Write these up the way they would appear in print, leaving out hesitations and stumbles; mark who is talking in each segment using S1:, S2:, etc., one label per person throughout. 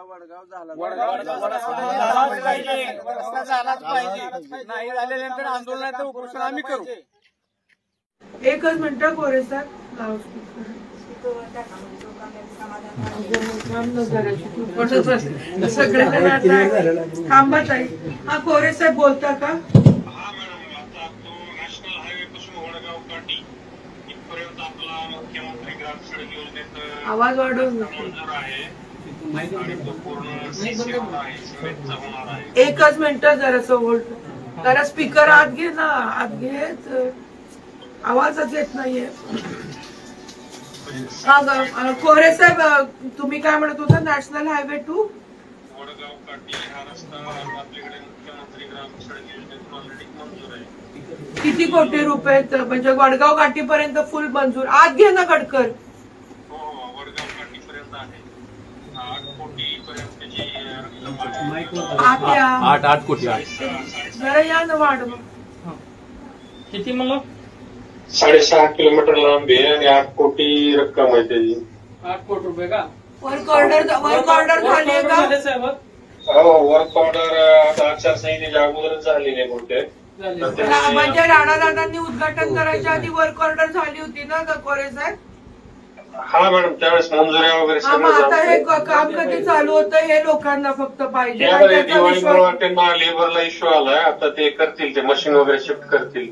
S1: वडगाव झाला
S2: पाहिजे, नाही झाल्यानंतर आंदोलनाचं उपोषण आम्ही करू.
S3: एकच मिनिट कोरे साहेब सगळ्यांना थांबा ताई. हा कोरे साहेब बोलता का? आवाज वाढवून एकच मिनिट जरासं होल्ड जरा स्पीकर आत घे ना, आत घे, आवाजच येत नाहीये. हा कोरे साहेब तुम्ही काय म्हणत होता? नॅशनल हायवे टू
S4: वडगाव काटी हा रस्ता आपल्याकडे मुख्यमंत्री ग्राम सडक योजनेतून ऑलरेडी मंजूर आहे.
S3: किती कोटी रुपये? म्हणजे वडगाव काठी पर्यंत फुल मंजूर. आत घे ना गडकर.
S4: हो वडगाव काठी पर्यंत आहे. 8 कोटी पर्यंतची रक्कम आहे.
S5: 8 कोटी.
S3: जरा या ना वाढवा.
S2: किती म्हणलं?
S4: 6.5 किलोमीटर लांबी आहे आणि 8 कोटी रक्कम आहे त्याची.
S2: 8 कोटी रुपये का?
S3: वर्क ऑर्डर झाली आहे का?
S4: हो वर्क ऑर्डर आचारसंहितेच्या अगोदरच झालेली आहे बहुतेक.
S3: म्हणजे राणादादांनी उद्घाटन करायच्या आधी वर्क ऑर्डर झाली होती ना कोरे साहेब?
S4: हा मॅडम त्यावेळेस मंजुऱ्या वगैरे सगळं.
S3: आता हे काम कधी चालू होतं हे लोकांना फक्त पाहिजे.
S4: दिवाळीमुळे त्यांना लेबरला इश्यू आलाय. आता ते करतील, ते मशीन वगैरे शिफ्ट करतील.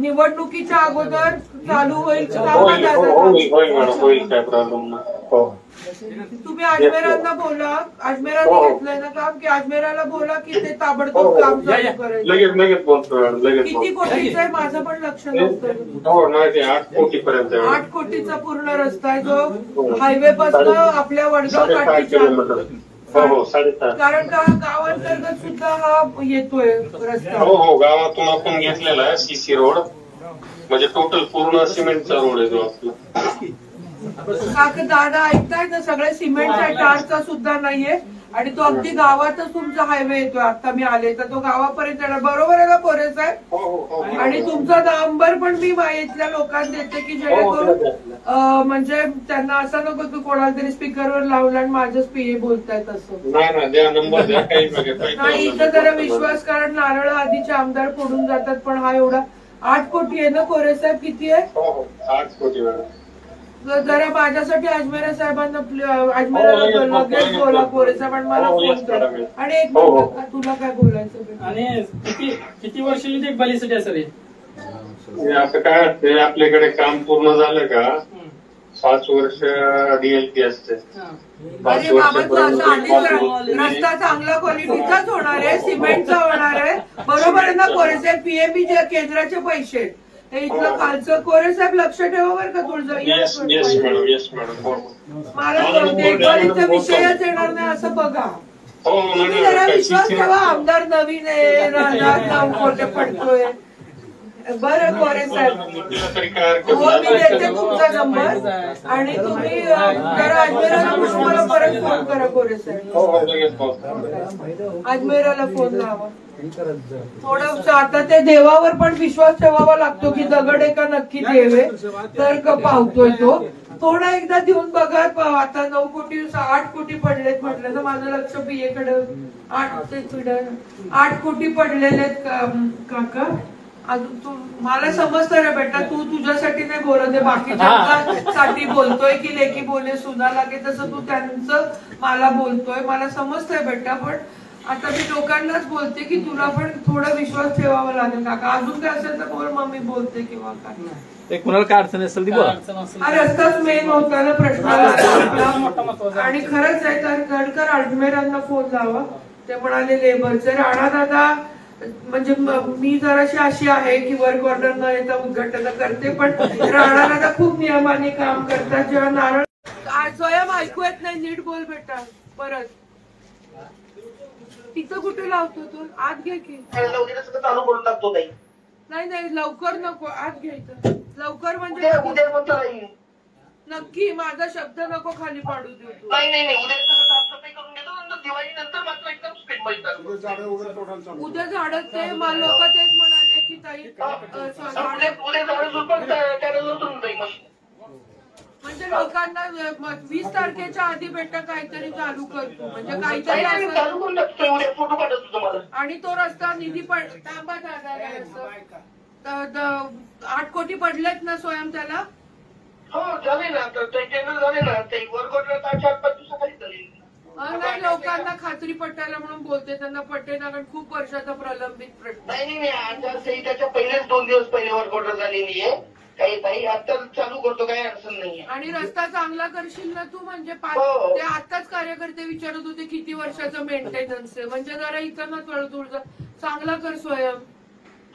S3: निवडणुकीच्या अगोदर चालू होईल.
S4: होईल मॅडम, होईल, काय प्रॉब्लेम नाही.
S3: तुम्ही अजमेरांना बोला. अजमेरांनी घेतलंय ना काम, की अजमेराला बोला की ते ताबडतोब काम चालू करायचं.
S4: लगेच बोलतो मॅडम, लगेच.
S3: किती कोटीचं आहे माझं पण लक्ष नव्हतं.
S4: हो नाही, 8 कोटीपर्यंत.
S3: 8 कोटीचा पूर्ण रस्ता आहे जो हायवे पासून आपल्या वडगाव काठीच्या.
S4: हो 7.5.
S3: कारण का गावांतर्गत सुद्धा हा येतोय रस्ता.
S4: हो गावातून आपण घेतलेला आहे सीसी रोड. म्हणजे टोटल पूर्ण सिमेंटचा रोड आहे तो आपला.
S3: काका दादा ऐकताय ना, सगळे सिमेंटचा टारचा सुद्धा नाहीये आणि तो अगदी गावातच तुमचा हायवे येतोय. आता मी आले तर तो गावापर्यंत येणार. बरोबर आहे ना कोरे साहेब? आणि तुमचा नंबर पण मी इथल्या लोकांना देते की जेणेकरून म्हणजे त्यांना असं नको की कोणाला तरी स्पीकरवर लावलं आणि माझंच पीए बोलतायत असं. नाही इथं जरा विश्वास, कारण नारळ आधीचे आमदार फोडून जातात. पण हा एवढा 8 कोटी आहे ना कोरे साहेब? किती आहे?
S4: 8 कोटी.
S3: जरा माझ्यासाठी अजमेरा साहेबांना अजमेराला लगेच बोला कोरे साहेब आणि मला फोन कर. आणि एक मिनिट, तुला काय बोलायचं?
S2: आणि किती वर्षाची देखभालीसाठी असेल?
S4: असं काय असते, आपल्याकडे काम पूर्ण झालं का 5 वर्ष डीएलपी असते.
S3: अरे बाबा रस्ता चांगला क्वालिटीचाच होणार आहे, सिमेंटचा होणार आहे. बरोबर आहे ना कोरे साहेब? पीएमबी जे केंद्राचे पैसे हे इथलं खालचं कोरे साहेब लक्ष ठेवा बरं का तुळजा. मला देखभालीचा विषयच येणार नाही असं बघा. तुम्ही जरा विश्वास ठेवा. आमदार नवीन आहे, रानात खोटे पडतोय. बरं कोरे साहेब, हो मी देते तुमचा नंबर आणि तुम्ही जरा अजमेराला पुष्पाला परत फोन करा कोरे साहेब. अजमेराला फोन लावा. थोडं आता ते देवावर पण विश्वास ठेवावा लागतो की दगड आहे का नक्की देव आहे तर का पावतोय तो. थोडा एकदा देऊन बघा. आता 9 कोटी 8 कोटी पडलेत म्हटलं ना, माझं लक्ष पीएकडे 8 कोटी पडलेले आहेत काका. अजून मला समजतं रे बेटा, तू तुझ्यासाठी नाही बोलत आहे, बाकीच्या बोलतोय की लेकी बोले सुना लागे तसं तू त्यांचं मला बोलतोय. मला समजतंय बेटा, पण आता मी लोकांनाच बोलते की तुला पण थोडा विश्वास ठेवावा लागेल काका. अजून काय असेल तर बोल, मम्मी बोलते किंवा काय.
S5: कुणाला काय अडचण असेल ती बोला.
S3: हा रस्ताच मेन होता ना प्रश्न. आणि खरंच आहे तर गडकर अजमेरांना फोन लावा. ते म्हणाले लेबरचे. राणा दादा म्हणजे मी जराशी अशी आहे की वर्क ऑर्डर न येता उद्घाटन करते, पण राणा दादा खूप नियमाने काम करतात. जेव्हा नारळ स्वयं ऐकू येत नाही, नीट बोल बेटा. परत तिथं कुठे लावतो तू? आत घे की.
S6: चालू करून टाकतो ताई.
S3: नाही लवकर नको, आत घ्यायचं लवकर. म्हणजे नक्की माझा शब्द नको खाली पाडू देऊ तू.
S6: नाही उद्या साफसफाई करून घेतो, नंतर दिवाळी नंतर मात्र एकदम स्पीड मध्ये चालू.
S3: उद्या झाडं ते लोक तेच म्हणाले की ताई
S6: उद्या जवळ
S3: म्हणजे लोकांना 20 तारखेच्या आधी बेटा काहीतरी चालू करतो म्हणजे काहीतरी
S6: नाही,
S3: असं.
S6: चालू करून टाकतोय उद्या, फोटो पाठवतो तुम्हाला.
S3: आणि तो रस्ता निधी तांबा दादा 8 कोटी पडलेत ना स्वयं त्याला.
S6: हो झाले ना, तर ते टेंडर झाले ना, ते वर्क ऑर्डर 4-5 दिवसाखाली झाली.
S3: नाही लोकांना खात्री पटायला म्हणून बोलते, त्यांना पटेल कारण खूप वर्षाचा प्रलंबित प्रश्न.
S6: नाही, आचारसंहितेच्या पहिलेच 2 दिवस पहिले वर्क ऑर्डर झालेली आहे. काही आता चालू करतो, काही अडचण नाहीये.
S3: आणि रस्ता चांगला करशील ना तू म्हणजे
S6: हो.
S3: ते आताच कार्यकर्ते विचारत होते किती वर्षाचं मेंटेनन्स आहे म्हणजे जरा इथं ना तुळजा चांगला कर स्वयं.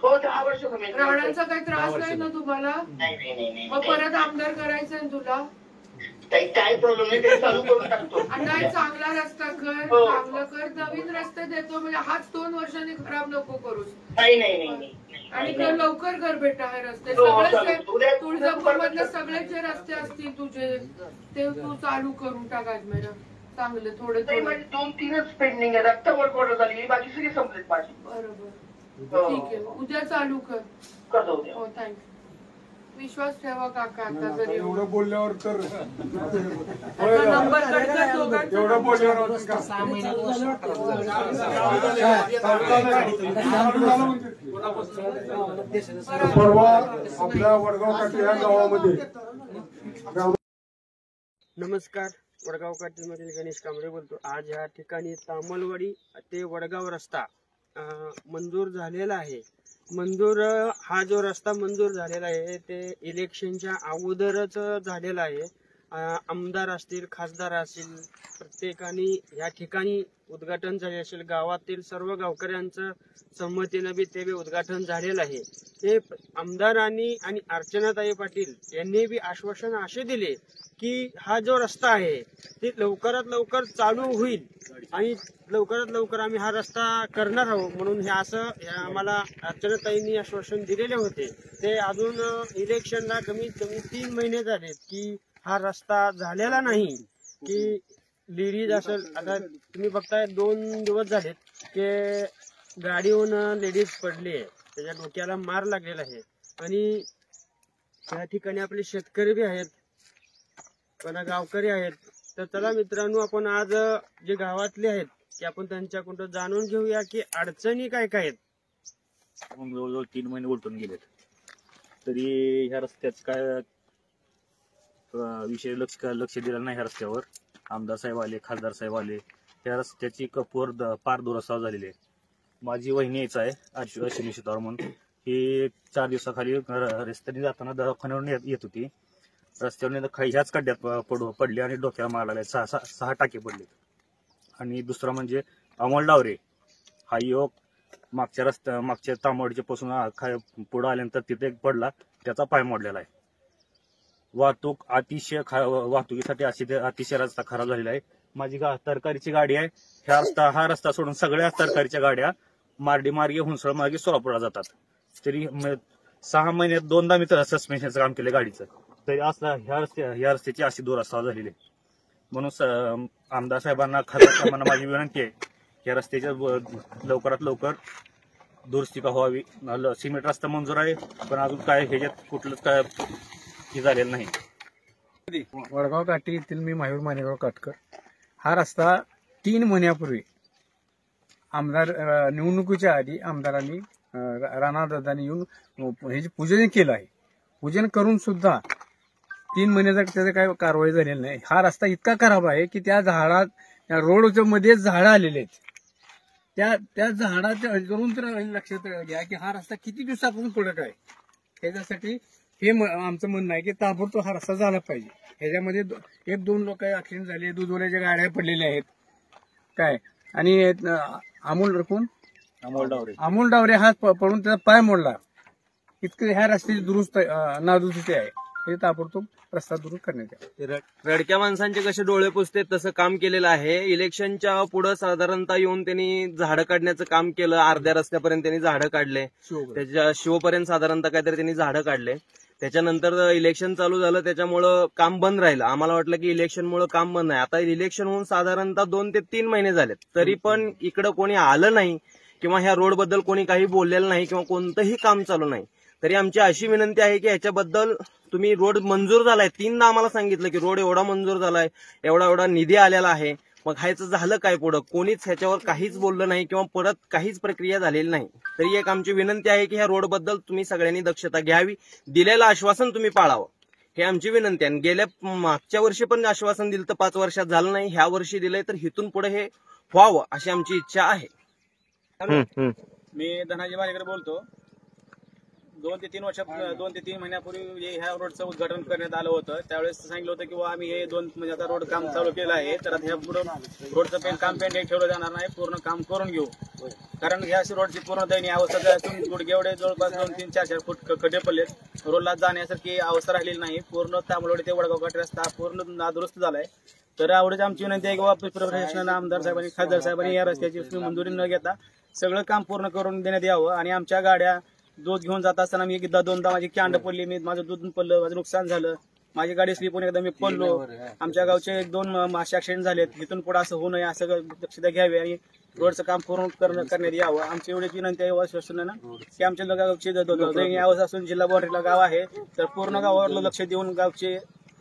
S6: हो 10 वर्ष कमी.
S3: राहण्याचा काही त्रास नाही ना तुम्हाला.
S6: नाही.
S3: मग परत आमदार करायचंय ना तुला.
S6: काय प्रॉब्लेम नाही, ते चालू करून टाकतो.
S3: नाही चांगला रस्ता कर,
S6: हो.
S3: चांगलं कर, नवीन रस्ते देतो म्हणजे हाच 2 वर्षांनी खराब नको करूस.
S6: नाही.
S3: आणि लवकर कर बेटा हे रस्ते
S6: हो,
S3: सगळे
S6: चालेल. उद्या
S3: तुळजापूर मधले सगळे जे रस्ते असतील तुझे ते तू चालू करून टाक अजमेर चांगले थोडे
S6: नाही, माझे 2-3च पेंडिंग आहेत. आता वर्क ऑर्डर झाली, बाकी सगळी संपलेत माझी.
S3: बरोबर ठीक आहे उद्या चालू कर.
S6: करतो उद्या.
S3: हो थँक्यू. विश्वास ठेवा काका आता जरी
S1: एवढं बोलल्यावर तर
S3: नंबर कट कर दोघांचा.
S1: एवढं बोलल्यावर परवा आपल्या वडगाव काठी या गावामध्ये
S5: नमस्कार, वडगाव काठीमधील गणेश कांबळे बोलतो. आज या ठिकाणी तामलवाडी ते वडगाव रस्ता मंजूर झालेला आहे. हा जो रस्ता मंजूर झालेला आहे ते इलेक्शनच्या अगोदरच झालेला आहे. आमदार असतील, खासदार असतील, प्रत्येकाने या ठिकाणी उद्घाटन झाले असेल. गावातील सर्व गावकऱ्यांचं संमतीनं बी ते उद्घाटन झालेलं आहे. ते आमदारांनी आणि अर्चनाताई पाटील यांनी बी आश्वासन असे दिले की हा जो रस्ता आहे ते लवकरात लवकर चालू होईल आणि लवकरात लवकर आम्ही हा रस्ता करणार आहोत म्हणून हे असं आम्हाला अर्चनाताईंनी आश्वासन दिलेले होते. ते अजून इलेक्शनला कमीत कमी 3 महिने झालेत की हा रस्ता झालेला नाही. की लेडीज असेल, आता तुम्ही बघताय 2 दिवस झालेत की गाडीहून लेडीज पडली आहे, त्याच्या डोक्याला मार लागलेला आहे. आणि त्या ठिकाणी आपले शेतकरी बी आहेत, पण गावकरी आहेत. तर चला मित्रांनो, आपण आज जे गावातले आहेत की आपण त्यांच्याकडून जाणून घेऊया की अडचणी काय काय आहेत.
S7: आपण जवळजवळ 3 महिने उलटून गेलेत तरी ह्या रस्त्याच काय विषय लक्ष दिलं नाही. ह्या रस्त्यावर आमदार साहेब आले, खासदार साहेब आले, त्या रस्त्याची पार दुरस्ता झालेली आहे. माझी वहिनी यायचं आहे अश्विनी शितार म्हणून, ही 4 दिवसाखाली रस्त्याने जाताना दवाखान्यावरून येत होती. रस्त्यावर ह्याच खड्ड्यात पडली आणि डोक्याला मार लागले. 6 टाके पडले. आणि दुसरा म्हणजे अमोल डावरे हा युवक मागच्या तांबडच्या पासून पुढे आल्यानंतर तिथे एक पडला, त्याचा पाय मोडलेला आहे. वाहतुकीसाठी अतिशय रस्ता खराब झालेला आहे. माझी तरकारीची गाडी आहे. हा रस्ता सोडून सगळ्या तरकारीच्या गाड्या मार्डी मार्गे, हुंसळ मार्गे सोलापूरला जातात. तरी 6 महिन्यात 2दा मी तर सस्पेन्शनचं काम केलं गाडीचं, तरी असं ह्या रस्त्याची अशी दुरस्ता झालेली आहे. म्हणून आमदार साहेबांना, खासदार साहेबांना माझी विनंती आहे या रस्त्याच्या लवकरात लवकर दुरुस्ती का व्हावी. सिमेंट रस्ता मंजूर आहे पण अजून काय ह्याच्यात कुठलंच काय हे झालेलं नाही.
S8: वडगाव काठी येथील मी मायूर मानेगाव काटकर. हा रस्ता 3 महिन्यापूर्वी आमदार निवडणुकीच्या आधी आमदारांनी राणादादांनी येऊन ह्याचे पूजन केलं आहे. पूजन करून सुद्धा 3 महिन्याचा त्याचं काही कारवाई झालेली नाही. हा रस्ता इतका खराब आहे की त्या रोडच्या मध्ये झाडं आलेले आहेत. त्या झाडाच्या करून तर लक्षात घ्या की हा रस्ता किती दिवसापासून पडत आहे. त्याच्यासाठी हे आमचं म्हणणं आहे की ताबडतोब हा रस्ता झाला पाहिजे. ह्याच्यामध्ये 1-2 लोक ऍक्सिडेंट झाले, दूधवाल्याच्या गाड्या पडलेल्या आहेत काय. आणि अमोल डावरे हा पडून त्याचा पाय मोडला. इतकं ह्या रस्त्याची नादुरुस्ती आहे. हे ताबडतोब रस्ता दुरुस्त करण्यात यावा.
S2: रडक्या माणसांचे कसे डोळे पुसते तसं काम केलेलं आहे. इलेक्शनच्या पुढे साधारणतः येऊन त्यांनी झाडं काढण्याचं काम केलं. अर्ध्या रस्त्यापर्यंत त्यांनी झाडं काढले, त्याच्या शिवपर्यंत साधारणतः काहीतरी त्यांनी झाडं काढले. त्याच्यानंतर इलेक्शन चालू झालं, त्याच्यामुळं काम बंद राहिलं. आम्हाला वाटलं की इलेक्शनमुळे काम बंद आहे. आता इलेक्शन होऊन साधारणतः 2 ते 3 महिने झालेत, तरी पण इकडं कोणी आलं नाही किंवा ह्या रोडबद्दल कोणी काही बोललेलं नाही किंवा कोणतंही काम चालू नाही. तरी आमची अशी विनंती आहे की ह्याच्याबद्दल तुम्ही रोड मंजूर झालाय, 3दा आम्हाला सांगितलं की रोड एवढा मंजूर झालाय, एवढा निधी आलेला आहे, मग ह्याचं झालं काय पुढं? कोणीच ह्याच्यावर काहीच बोललं नाही किंवा परत काहीच प्रक्रिया झालेली नाही. तरी एक आमची विनंती आहे की ह्या रोडबद्दल तुम्ही सगळ्यांनी दक्षता घ्यावी, दिलेलं आश्वासन तुम्ही पाळावं, हे आमची विनंती आहे. गेल्या मागच्या वर्षी पण आश्वासन दिलं तर 5 वर्षात झालं नाही, ह्या वर्षी दिलंय तर इथून पुढे हे व्हावं अशी आमची इच्छा आहे.
S7: मी धनाजी मारेकर बोलतो. 2 ते 3 महिन्यापूर्वी ह्या रोडचं उद्घाटन करण्यात आलं होतं. त्यावेळेस सांगितलं होतं की आम्ही हे म्हणजे आता रोड काम चालू केलं आहे, तर ह्या पुढे रोडचं काम पेंडिंग ठेवलं जाणार नाही, पूर्ण काम करून घेऊ. कारण ह्या रोडची पूर्ण दयनीय अवस्था असून गुडघे एवढे जवळपास 2-3-4 फूट खड्डे पडलेत. रोडला जाण्यासारखी अवस्था राहिलेली नाही. पूर्ण तांबलवाडी ते वडगाव घाट रस्ता पूर्ण नादुरुस्त झालाय. तर आवडीच आमची विनंती आहे की प्रशासनानं, आमदार साहेबांनी, खासदार साहेबांनी या रस्त्याची मंजुरी न घेता सगळं काम पूर्ण करून देण्यात यावं. आणि आमच्या गाड्या दूध घेऊन जात असताना मी एकदा 2दा माझी कॅन्ड पडली, माझं दूध पडलं, माझं नुकसान झालं, माझी गाडी स्लिप होऊन एकदा मी पडलो. आमच्या गावचे 2 असे ऍक्सिडेंट झालेत. इथून पुढे असं होऊ नये, असं दक्षता घ्यावी आणि रोडचं काम पूर्ण करण्यात यावं. आमची एवढीच विनंती आहे शासनानं की आमच्या गावची दयनीय अवस्था असून जिल्हा बाउंड्रीला गाव आहे, तर पूर्ण गावावर लक्ष देऊन गावची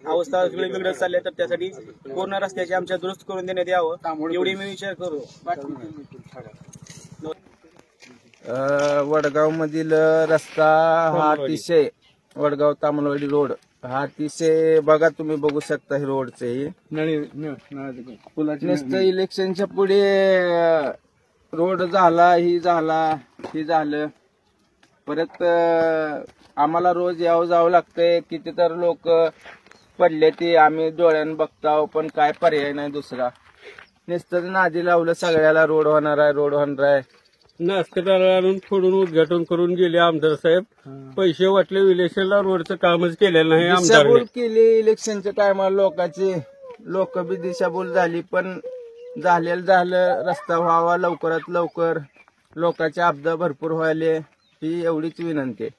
S7: अवस्था वेगवेगळं चालली, तर त्यासाठी पूर्ण रस्त्याची आमच्या दुरुस्त करून देण्यात यावं एवढी मी विचार करू.
S9: वडगाव मधील रस्ता हा अतिशय, वडगाव तामलवाडी रोड हा अतिशय, बघा तुम्ही बघू शकता हे रोडचे नुसतं इलेक्शनच्या पुढे रोड झाला, ही झालं. परत आम्हाला रोज जावं लागतंय. किती तर लोक पडले ते आम्ही डोळ्यानं बघताव, पण काय पर्याय नाही दुसरा. नुसतं नादी लावलं सगळ्याला रोड होणार आहे.
S10: नास्कटाला आणून फोडून उद्घाटन करून गेले आमदार साहेब. पैसे वाटले, इलेक्शनला रोडचं कामच केलेलं नाही आमदार
S9: दिशाभूल केली इलेक्शनच्या टायमाला. लोक बी दिशाभूल झाली, पण झालं रस्ता व्हावा लवकरात लवकर. लोकांचे अपघात भरपूर व्हायले, ही एवढीच विनंती आहे.